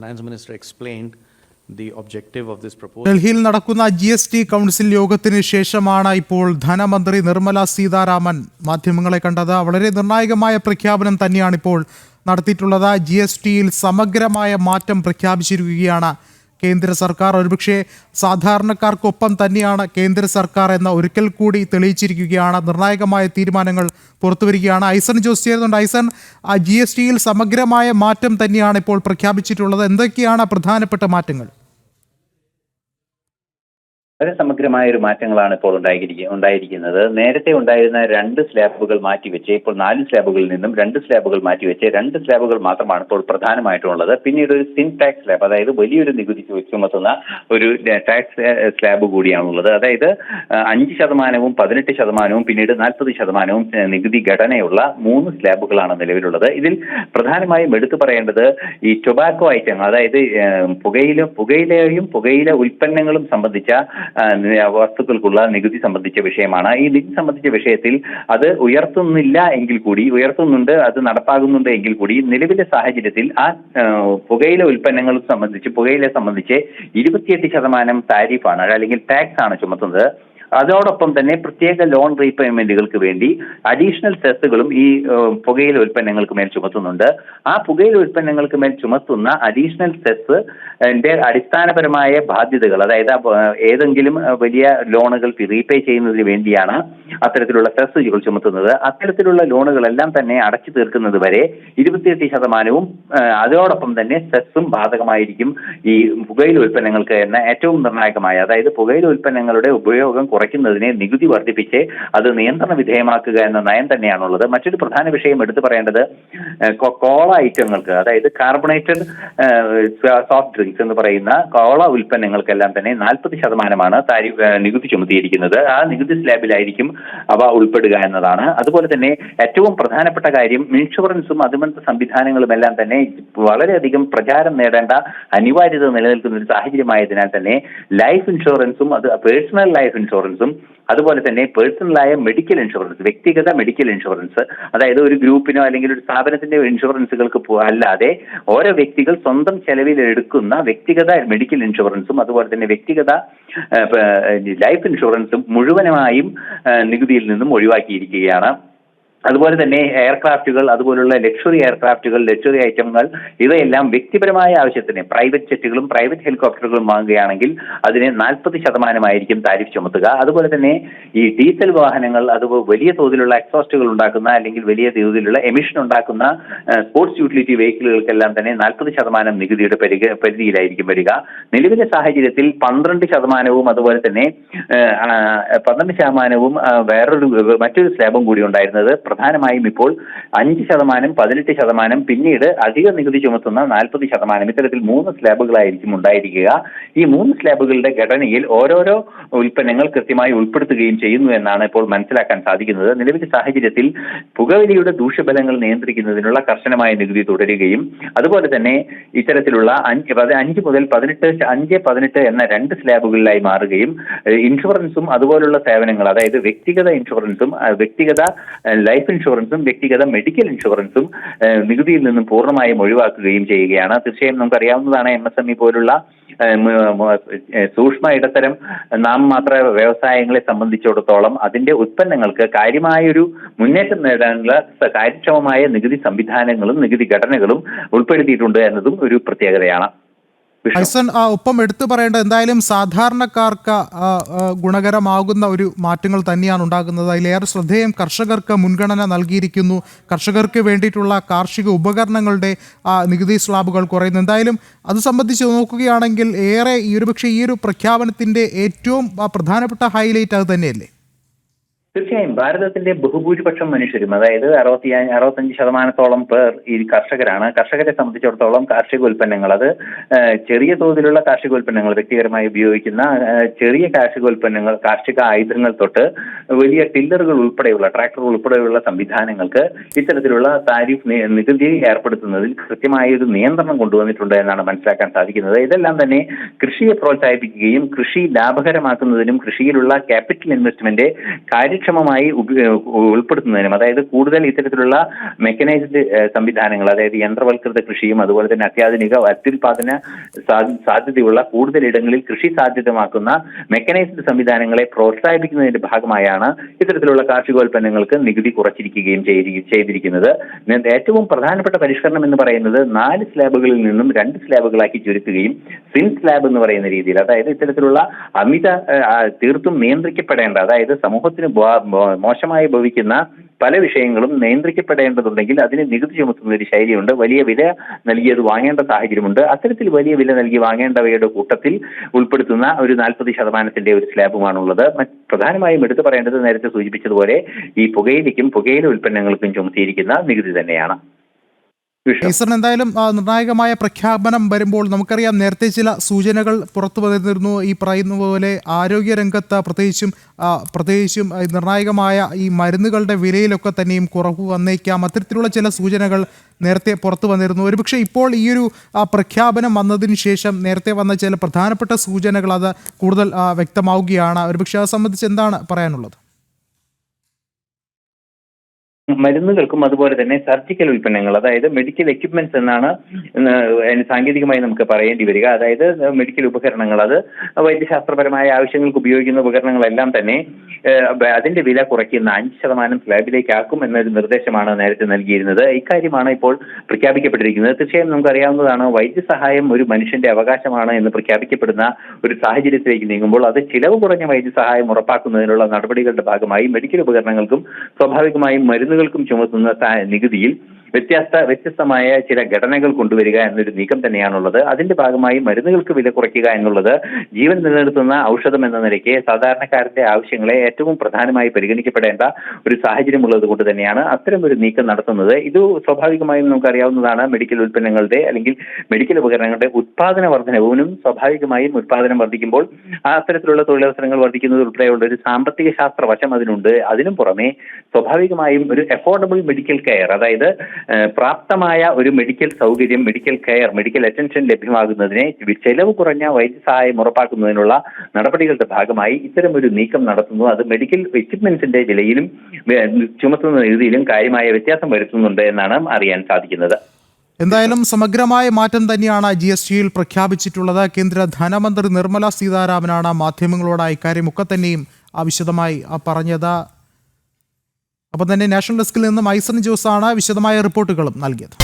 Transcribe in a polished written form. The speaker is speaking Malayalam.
Finance Minister explained the objective of this proposal. ഡൽഹിയിൽ നടക്കുന്ന GST കൗൺസിൽ യോഗത്തിന് ശേഷമാണ് ഇപ്പോൾ ധനമന്ത്രി നിർമ്മല സീതാരാമൻ മാധ്യമങ്ങളെ കണ്ടത്. വളരെ നിർണായകമായ പ്രഖ്യാപനം തന്നെയാണ് ഇപ്പോൾ നടത്തിയിട്ടുള്ളത്. GSTയിൽ സമഗ്രമായ മാറ്റം പ്രഖ്യാപിച്ചിരിക്കുകയാണ് കേന്ദ്ര സർക്കാർ. ഒരുപക്ഷെ സാധാരണക്കാർക്കൊപ്പം തന്നെയാണ് കേന്ദ്ര സർക്കാർ എന്ന ഒരിക്കൽ കൂടി തെളിയിച്ചിരിക്കുകയാണ്. നിർണായകമായ തീരുമാനങ്ങൾ പുറത്തുവരികയാണ്. ഐസൺ ജോസ് ചേരുന്നുണ്ട്. ഐസൺ, GSTയിൽ സമഗ്രമായ മാറ്റം തന്നെയാണ് ഇപ്പോൾ പ്രഖ്യാപിച്ചിട്ടുള്ളത്. എന്തൊക്കെയാണ് പ്രധാനപ്പെട്ട മാറ്റങ്ങൾ? വളരെ സമഗ്രമായ ഒരു മാറ്റങ്ങളാണ് ഇപ്പോൾ ഉണ്ടായിരിക്കുന്നത്. നേരത്തെ ഉണ്ടായിരുന്ന 2 സ്ലാബുകൾ മാറ്റിവെച്ച് ഇപ്പോൾ 4 സ്ലാബുകളിൽ നിന്നും 2 സ്ലാബുകൾ മാറ്റിവെച്ച് 2 സ്ലാബുകൾ മാത്രമാണ് ഇപ്പോൾ പ്രധാനമായിട്ടുള്ളത്. പിന്നീട് ഒരു സിൻ ടാക്സ് സ്ലാബ്, അതായത് വലിയൊരു നികുതി ചുമത്തുന്ന ഒരു ടാക്സ് സ്ലാബ് കൂടിയാണുള്ളത്. അതായത് 5%, 18%, പിന്നീട് 40% നികുതി ഘടനയുള്ള 3 സ്ലാബുകളാണ് നിലവിലുള്ളത്. ഇതിൽ പ്രധാനമായും എടുത്തു പറയേണ്ടത് ഈ ടൊബാക്കോ ഐറ്റങ്ങൾ, അതായത് പുകയിലയും പുകയില ഉൽപ്പന്നങ്ങളും സംബന്ധിച്ച വസ്തുക്കൾക്കുള്ള നികുതി സംബന്ധിച്ച വിഷയമാണ്. ഈ നികുതി സംബന്ധിച്ച വിഷയത്തിൽ അത് ഉയർത്തുന്നുണ്ട്, അത് നടപ്പാകുന്നുണ്ട് എങ്കിൽ കൂടി നിലവിലെ സാഹചര്യത്തിൽ ആ പുകയില ഉൽപ്പന്നങ്ങളെ സംബന്ധിച്ച് 28% താരിഫാണ് അല്ലെങ്കിൽ ടാക്സ് ആണ് ചുമത്തുന്നത്. അതോടൊപ്പം തന്നെ പ്രത്യേക ലോൺ റീപേയ്മെന്റുകൾക്ക് വേണ്ടി അഡീഷണൽ സെസ്സുകളും ഈ പുകയില ഉൽപ്പന്നങ്ങൾക്ക് മേൽ ചുമത്തുന്നുണ്ട്. ആ പുകയില ഉൽപ്പന്നങ്ങൾക്ക് മേൽ ചുമത്തുന്ന അഡീഷണൽ സെസ് അടിസ്ഥാനപരമായ ബാധ്യതകൾ, അതായത് ഏതെങ്കിലും വലിയ ലോണുകൾ റീപേ ചെയ്യുന്നതിന് വേണ്ടിയാണ് അത്തരത്തിലുള്ള സെസ്സുകൾ ചുമത്തുന്നത്. അത്തരത്തിലുള്ള ലോണുകളെല്ലാം തന്നെ അടച്ചു തീർക്കുന്നത് വരെ 28%, അതോടൊപ്പം തന്നെ സെസ്സും ബാധകമായിരിക്കും ഈ പുകയില ഉൽപ്പന്നങ്ങൾക്ക് എന്ന ഏറ്റവും നിർണായകമായ, അതായത് പുകയില ഉൽപ്പന്നങ്ങളുടെ ഉപയോഗം കുറയ്ക്കുന്നതിനെ നികുതി വർദ്ധിപ്പിച്ച് അത് നിയന്ത്രണ വിധേയമാക്കുക എന്ന നയം തന്നെയാണുള്ളത്. മറ്റൊരു പ്രധാന വിഷയം എടുത്തു പറയേണ്ടത് കോള ഐറ്റങ്ങൾക്ക്, അതായത് കാർബണേറ്റഡ് സോഫ്റ്റ് ഡ്രിങ്ക്സ് എന്ന് പറയുന്ന കോള ഉൽപ്പന്നങ്ങൾക്കെല്ലാം തന്നെ 40% നികുതി ചുമത്തിയിരിക്കുന്നത്. ആ നികുതി സ്ലാബിലായിരിക്കും അവ ഉൾപ്പെടുക എന്നതാണ്. അതുപോലെ തന്നെ ഏറ്റവും പ്രധാനപ്പെട്ട കാര്യം ഇൻഷുറൻസും അനുബന്ധ സംവിധാനങ്ങളും എല്ലാം തന്നെ വളരെയധികം പ്രചാരം നേടേണ്ട അനിവാര്യത നിലനിൽക്കുന്ന ഒരു സാഹചര്യമായതിനാൽ തന്നെ ലൈഫ് ഇൻഷുറൻസും പേഴ്സണൽ ലൈഫ് ഇൻഷുറൻസും അതുപോലെ തന്നെ പേഴ്സണലായ മെഡിക്കൽ ഇൻഷുറൻസ്, വ്യക്തിഗത മെഡിക്കൽ ഇൻഷുറൻസ്, അതായത് ഒരു ഗ്രൂപ്പിനോ അല്ലെങ്കിൽ ഒരു സ്ഥാപനത്തിന്റെ ഇൻഷുറൻസുകൾക്ക് അല്ലാതെ ഓരോ വ്യക്തികൾ സ്വന്തം ചെലവിൽ എടുക്കുന്ന വ്യക്തിഗത മെഡിക്കൽ ഇൻഷുറൻസും അതുപോലെ തന്നെ വ്യക്തിഗത ലൈഫ് ഇൻഷുറൻസും മുഴുവനായും നികുതിയിൽ നിന്നും ഒഴിവാക്കിയിരിക്കുകയാണ്. അതുപോലെ തന്നെ എയർക്രാഫ്റ്റുകൾ, അതുപോലുള്ള ലക്ഷറി എയർക്രാഫ്റ്റുകൾ, ലക്ഷറി ഐറ്റങ്ങൾ, ഇവയെല്ലാം വ്യക്തിപരമായ ആവശ്യത്തിന് പ്രൈവറ്റ് ജെറ്റുകളും പ്രൈവറ്റ് ഹെലികോപ്റ്ററുകളും വാങ്ങുകയാണെങ്കിൽ അതിന് 40% താരിഫ് ചുമത്തുക. അതുപോലെ തന്നെ ഈ ഡീസൽ വാഹനങ്ങൾ, അതുപോലെ വലിയ തോതിലുള്ള എക്സോസ്റ്റുകൾ ഉണ്ടാക്കുന്ന അല്ലെങ്കിൽ വലിയ തോതിലുള്ള എമിഷൻ ഉണ്ടാക്കുന്ന സ്പോർട്സ് യൂട്ടിലിറ്റി വെഹിക്കിളുകൾക്കെല്ലാം തന്നെ 40% നികുതിയുടെ പരിധിയിലായിരിക്കും വരിക. നിലവിലെ സാഹചര്യത്തിൽ 12%, അതുപോലെ തന്നെ 12% മറ്റൊരു സ്ലാബും കൂടി ഉണ്ടായിരുന്നത്. പ്രധാനമായും ഇപ്പോൾ 5%, 18%, പിന്നീട് അധിക നികുതി ചുമത്തുന്ന 40%, ഇത്തരത്തിൽ 3 സ്ലാബുകളായിരിക്കും ഉണ്ടായിരിക്കുക. ഈ 3 സ്ലാബുകളുടെ ഘടനയിൽ ഓരോരോ ഉൽപ്പന്നങ്ങൾ കൃത്യമായി ഉൾപ്പെടുത്തുകയും ചെയ്യുന്നു എന്നാണ് ഇപ്പോൾ മനസ്സിലാക്കാൻ സാധിക്കുന്നത്. നിലവിലെ സാഹചര്യത്തിൽ പുകവലിയുടെ ദൂഷ്യഫലങ്ങൾ നിയന്ത്രിക്കുന്നതിനുള്ള കർശനമായ നികുതി തുടരുകയും അതുപോലെ തന്നെ ഇത്തരത്തിലുള്ള 5 മുതൽ 18 എന്ന 2 സ്ലാബുകളിലായി മാറുകയും ഇൻഷുറൻസും അതുപോലുള്ള സേവനങ്ങൾ, അതായത് വ്യക്തിഗത ഇൻഷുറൻസും വ്യക്തിഗത ലൈഫ് ഇൻഷുറൻസും വ്യക്തിഗത മെഡിക്കൽ ഇൻഷുറൻസും നികുതിയിൽ നിന്നും പൂർണ്ണമായും ഒഴിവാക്കുകയും ചെയ്യുകയാണ്. തീർച്ചയായും നമുക്കറിയാവുന്നതാണ്, MSME പോലുള്ള സൂക്ഷ്മ ഇടത്തരം നാമമാത്ര വ്യവസായങ്ങളെ സംബന്ധിച്ചിടത്തോളം അതിന്റെ ഉൽപ്പന്നങ്ങൾക്ക് കാര്യമായൊരു മുന്നേറ്റം നേടാനുള്ള കാര്യക്ഷമമായ നികുതി സംവിധാനങ്ങളും നികുതി ഘടനകളും ഉൾപ്പെടുത്തിയിട്ടുണ്ട് എന്നതും ഒരു പ്രത്യേകതയാണ്. ഐസൺ, ഒപ്പം എടുത്തു പറയേണ്ടത് എന്തായാലും സാധാരണക്കാർക്ക് ഗുണകരമാകുന്ന ഒരു മാറ്റങ്ങൾ തന്നെയാണ് ഉണ്ടാകുന്നത്. അതിലേറെ ശ്രദ്ധേയം കർഷകർക്ക് മുൻഗണന നൽകിയിരിക്കുന്നു. കർഷകർക്ക് വേണ്ടിയിട്ടുള്ള കാർഷിക ഉപകരണങ്ങളുടെ നികുതി സ്ലാബുകൾ കുറയുന്നു. എന്തായാലും അത് സംബന്ധിച്ച് നോക്കുകയാണെങ്കിൽ ഏറെ ഈ ഒരു പ്രഖ്യാപനത്തിൻ്റെ ഏറ്റവും പ്രധാനപ്പെട്ട ഹൈലൈറ്റ് അത് തന്നെയല്ലേ? തീർച്ചയായും ഭാരതത്തിന്റെ ബഹുഭൂരിപക്ഷം മനുഷ്യരും, അതായത് 65% പേർ ഈ കർഷകരാണ്. കർഷകരെ സംബന്ധിച്ചിടത്തോളം കാർഷിക ഉൽപ്പന്നങ്ങൾ, അത് ചെറിയ തോതിലുള്ള കാർഷിക ഉൽപ്പന്നങ്ങൾ, വ്യക്തിപരമായി ഉപയോഗിക്കുന്ന ചെറിയ കാർഷിക ഉൽപ്പന്നങ്ങൾ, കാർഷിക ആയുധങ്ങൾ തൊട്ട് വലിയ ടില്ലറുകൾ ഉൾപ്പെടെയുള്ള ട്രാക്ടറുകൾ ഉൾപ്പെടെയുള്ള സംവിധാനങ്ങൾക്ക് ഇത്തരത്തിലുള്ള താരിഫ് നികുതി ഏർപ്പെടുത്തുന്നതിൽ കൃത്യമായ ഒരു നിയന്ത്രണം കൊണ്ടുവന്നിട്ടുണ്ട് എന്നാണ് മനസ്സിലാക്കാൻ സാധിക്കുന്നത്. ഇതെല്ലാം തന്നെ കൃഷിയെ പ്രോത്സാഹിപ്പിക്കുകയും കൃഷി ലാഭകരമാക്കുന്നതിനും കൃഷിയിലുള്ള ക്യാപിറ്റൽ ഇൻവെസ്റ്റ്മെന്റ് കാര്യക്ഷമ കാര്യക്ഷമമായി ഉൾപ്പെടുത്തുന്നതിനും, അതായത് കൂടുതൽ ഇത്തരത്തിലുള്ള മെക്കനൈസ്ഡ് സംവിധാനങ്ങൾ, അതായത് യന്ത്രവൽകൃത കൃഷിയും അതുപോലെ തന്നെ അത്യാധുനിക അത്യുൽപാദന സാധ്യതയുള്ള കൂടുതൽ ഇടങ്ങളിൽ കൃഷി സാധ്യതമാക്കുന്ന മെക്കനൈസ്ഡ് സംവിധാനങ്ങളെ പ്രോത്സാഹിപ്പിക്കുന്നതിന്റെ ഭാഗമായാണ് ഇത്തരത്തിലുള്ള കാർഷികോൽപ്പന്നങ്ങൾക്ക് നികുതി കുറച്ചിരിക്കുകയും ചെയ്തിരിക്കുന്നത്. ഏറ്റവും പ്രധാനപ്പെട്ട പരിഷ്കരണം എന്ന് പറയുന്നത് 4 സ്ലാബുകളിൽ നിന്നും 2 സ്ലാബുകളാക്കി ചുരുക്കുകയും സിൻ സ്ലാബ് എന്ന് പറയുന്ന രീതിയിൽ, അതായത് ഇത്തരത്തിലുള്ള തീർത്തും നിയന്ത്രിക്കപ്പെടേണ്ട, അതായത് സമൂഹത്തിന് മോശമായി ഭവിക്കുന്ന പല വിഷയങ്ങളും നിയന്ത്രിക്കപ്പെടേണ്ടതുണ്ടെങ്കിൽ അതിന് നികുതി ചുമത്തുന്ന ഒരു ശൈലിയുണ്ട്. വലിയ വില നൽകിയത് വാങ്ങേണ്ട സാഹചര്യമുണ്ട്. അത്തരത്തിൽ വലിയ വില നൽകി വാങ്ങേണ്ടവയുടെ കൂട്ടത്തിൽ ഉൾപ്പെടുത്തുന്ന ഒരു 40% ഒരു സ്ലാബുമാണുള്ളത്. പ്രധാനമായും എടുത്തു പറയേണ്ടത് നേരത്തെ സൂചിപ്പിച്ചതുപോലെ ഈ പുകയില ഉൽപ്പന്നങ്ങൾക്കും ചുമത്തിയിരിക്കുന്ന നികുതി തന്നെയാണ്. ഈശ്വരൻ, എന്തായാലും നിർണായകമായ പ്രഖ്യാപനം വരുമ്പോൾ നമുക്കറിയാം, നേരത്തെ ചില സൂചനകൾ പുറത്തു വന്നിരുന്നു. ഈ പറയുന്ന പോലെ ആരോഗ്യരംഗത്ത് പ്രത്യേകിച്ചും നിർണായകമായ ഈ മരുന്നുകളുടെ വിലയിലൊക്കെ തന്നെയും കുറവ് വന്നേക്കാം. അത്തരത്തിലുള്ള ചില സൂചനകൾ നേരത്തെ പുറത്തു വന്നിരുന്നു. ഒരുപക്ഷെ ഇപ്പോൾ ഈ ഒരു പ്രഖ്യാപനം വന്നതിന് ശേഷം നേരത്തെ വന്ന ചില പ്രധാനപ്പെട്ട സൂചനകൾ അത് കൂടുതൽ വ്യക്തമാവുകയാണ്. ഒരുപക്ഷെ അത് സംബന്ധിച്ച് എന്താണ് പറയാനുള്ളത്? മരുന്നുകൾക്കും അതുപോലെ തന്നെ സർജിക്കൽ ഉൽപ്പന്നങ്ങൾ, അതായത് മെഡിക്കൽ എക്യുപ്മെന്റ്സ് എന്നാണ് സാങ്കേതികമായി നമുക്ക് പറയേണ്ടി വരിക. അതായത് മെഡിക്കൽ ഉപകരണങ്ങൾ, അത് വൈദ്യശാസ്ത്രപരമായ ആവശ്യങ്ങൾക്ക് ഉപയോഗിക്കുന്ന ഉപകരണങ്ങളെല്ലാം തന്നെ അതിന്റെ വില കുറയ്ക്കുന്ന 5% സ്ലാബിലേക്കാക്കും എന്നൊരു നിർദ്ദേശമാണ് നേരത്തെ നൽകിയിരുന്നത്. ഇക്കാര്യമാണ് ഇപ്പോൾ പ്രഖ്യാപിക്കപ്പെട്ടിരിക്കുന്നത്. തീർച്ചയായും നമുക്കറിയാവുന്നതാണ്, വൈദ്യസഹായം ഒരു മനുഷ്യന്റെ അവകാശമാണ് എന്ന് പ്രഖ്യാപിക്കപ്പെടുന്ന ഒരു സാഹചര്യത്തിലേക്ക് നീങ്ങുമ്പോൾ അത് ചിലവ് കുറഞ്ഞ വൈദ്യസഹായം ഉറപ്പാക്കുന്നതിനുള്ള നടപടികളുടെ ഭാഗമായി മെഡിക്കൽ ഉപകരണങ്ങൾക്കും സ്വാഭാവികമായും മരുന്നുകൾക്കും ചുമത്തുന്ന നികുതിയിൽ വ്യത്യസ്തമായ ചില ഘടനകൾ കൊണ്ടുവരിക എന്നൊരു നീക്കം തന്നെയാണുള്ളത്. അതിന്റെ ഭാഗമായി മരുന്നുകൾക്ക് വില കുറയ്ക്കുക എന്നുള്ളത് ജീവൻ നിലനിർത്തുന്ന ഔഷധം എന്ന നിലയ്ക്ക് സാധാരണക്കാരന്റെ ആവശ്യങ്ങളെ ഏറ്റവും പ്രധാനമായി പരിഗണിക്കപ്പെടേണ്ട ഒരു സാഹചര്യം ഉള്ളത് കൊണ്ട് തന്നെയാണ് അത്തരം ഒരു നീക്കം നടത്തുന്നത്. ഇത് സ്വാഭാവികമായും നമുക്കറിയാവുന്നതാണ്, മെഡിക്കൽ ഉൽപ്പന്നങ്ങളുടെ അല്ലെങ്കിൽ മെഡിക്കൽ ഉപകരണങ്ങളുടെ ഉത്പാദന വർധനവിനും സ്വാഭാവികമായും ഉത്പാദനം വർദ്ധിക്കുമ്പോൾ അത്തരത്തിലുള്ള തൊഴിലവസരങ്ങൾ വർദ്ധിക്കുന്നത് ഉൾപ്പെടെയുള്ള ഒരു സാമ്പത്തിക ശാസ്ത്ര വശം അതിനുണ്ട്. അതിനും പുറമെ സ്വാഭാവികമായും ഒരു അഫോർഡബിൾ മെഡിക്കൽ കെയർ, അതായത് പ്രാപ്തമായ ഒരു മെഡിക്കൽ സൗകര്യം, മെഡിക്കൽ കെയർ, മെഡിക്കൽ അറ്റൻഷൻ ലഭ്യമാകുന്നതിനെ ചെലവ് കുറഞ്ഞ വൈദ്യസഹായം ഉറപ്പാക്കുന്നതിനുള്ള നടപടികളുടെ ഭാഗമായി ഇത്തരം ഒരു നീക്കം നടത്തുന്നു. അത് മെഡിക്കൽ എക്യുപ്മെന്റ്സിന്റെ വിലയിലും ചുമത്തുന്ന നികുതിയിലും കാര്യമായ വ്യത്യാസം വരുത്തുന്നുണ്ട് എന്നാണ് അറിയാൻ സാധിക്കുന്നത്. എന്തായാലും സമഗ്രമായ മാറ്റം തന്നെയാണ് GSTയിൽ പ്രഖ്യാപിച്ചിട്ടുള്ളത്. കേന്ദ്ര ധനമന്ത്രി നിർമ്മല സീതാരാമനാണ് മാധ്യമങ്ങളോട് ഇക്കാര്യമൊക്കെ തന്നെയും വിശദമായി പറഞ്ഞത്. അപ്പം തന്നെ നാഷണൽ ഡെസ്കിൽ നിന്നും ഐസൺ ജോസാണ് വിശദമായ റിപ്പോർട്ടുകളും നൽകിയത്.